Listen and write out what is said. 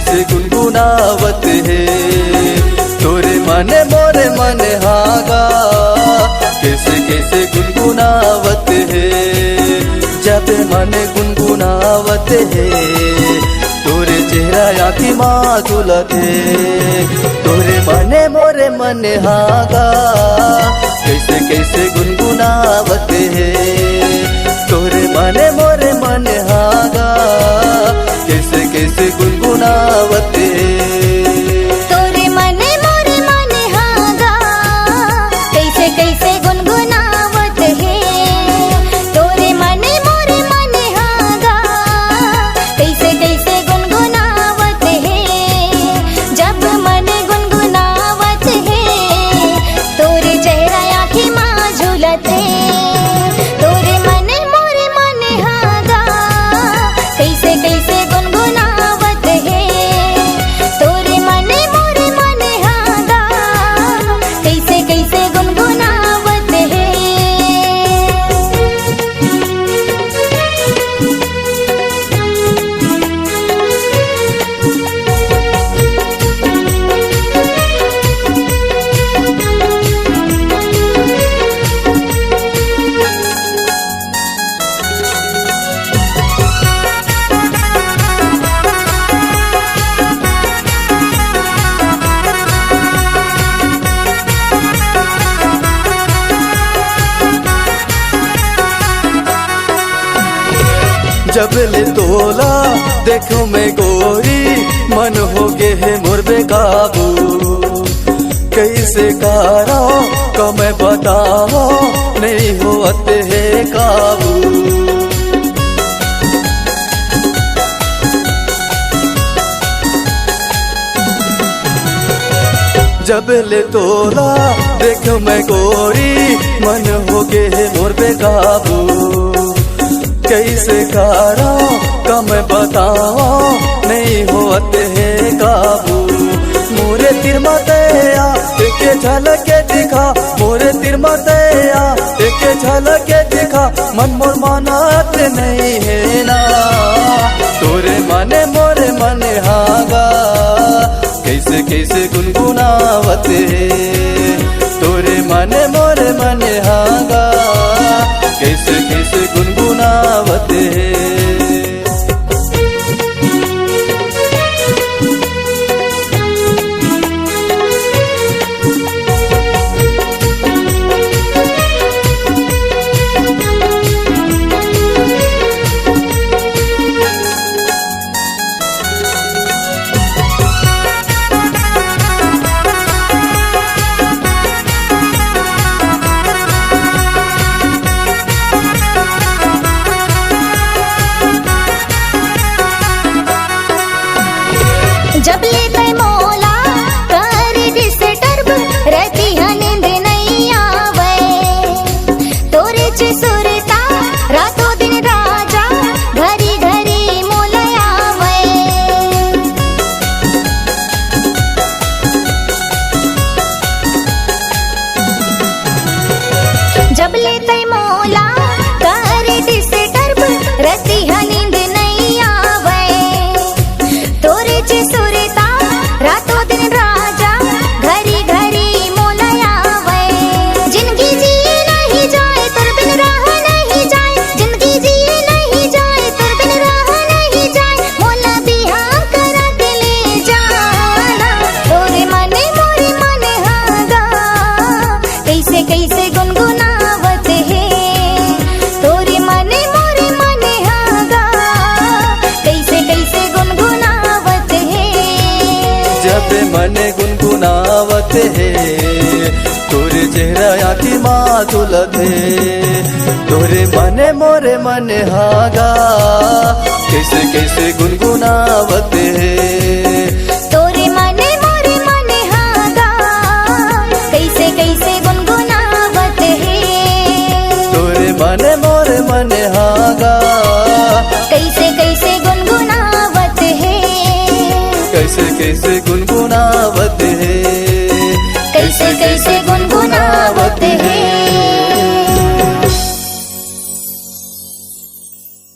कैसे गुनगुनावत है। तोरे मन मोरे मन हागा कैसे कैसे गुनगुनावत है। जब मन गुनगुनावत है तोरे चेहरा आँखी माँ झूलत है। तोरे मन मोरे मन हागा कैसे कैसे गुनगुनावत है। तोरे मन मोरे मन हागा कैसे कैसे गुनगुनावत है। तोरे मन मोरे मन हागा कैसे कैसे गुनगुनावत है। तोरे मन मोरे मन हागा कैसे कैसे गुनगुनावत है। जब मन गुनगुनावत है तोरे चेहरा आँखी माँ झूलत है। तोरे मन मोरे मन हागा कैसे कैसे गुनगुनावत है। तोरे मन मोरे मन हागा कैसे कैसे गुनगुनावत है। जब ले तोला देखो मैं गोरी मन हो गे है मोर बेकाबू। कैसे कारा का मैं बताओ नहीं होते है काबू। जब ले तोला देखो मैं गोरी मन हो गे है मोर बेकाबू। कैसे कारा का मैं बताओ नहीं होते है काबू। मोरे तिरमतया एक झलक दिखा मोरे तिरमतया एक झलक दिखा मन मोर मानत नहीं है ना। तोरे मन मोरे मन हागा कैसे कैसे गुनगुनावत है। तोरे मन मोरे मन हागा कैसे कैसे गुनगुनावत है। जब लेते मोला कर जिसे टर्ब रहती है नींद नहीं आवे। तोरे चे सुरता रातों दिन राजा घरी घरी मोला आवे। जब लेते मोला कर जिसे टर्ब रहती है नींद नहीं आवे। तोरे चे सुरता रातों दिन राजा घरी घरी मोला आवे। जिंदगी जी नहीं जाए तुर बिन राह नहीं जाए। जिंदगी जी नहीं जाए तुर बिन राह नहीं जाए। मोला बिहार करा के ले जाना। तोरे मन मोरे मन हागा कैसे कैसे गुनगुनावत है। तोरे मन मोरे मन हागा कैसे कैसे गुनगुनावत है। जब मन गुनगुनावत है तोरे चेहरा आँखी माँ झूलत है। तोरे मन मोरे मन हागा कैसे कैसे गुनगुनावत है। तोरे मन मोरे मन हागा कैसे कैसे गुनगुनावत है। तोरे मन मोरे मन हागा कैसे कैसे गुनगुनावत है। कैसे कैसे गुनगुनावत है। कैसे कैसे गुनगुना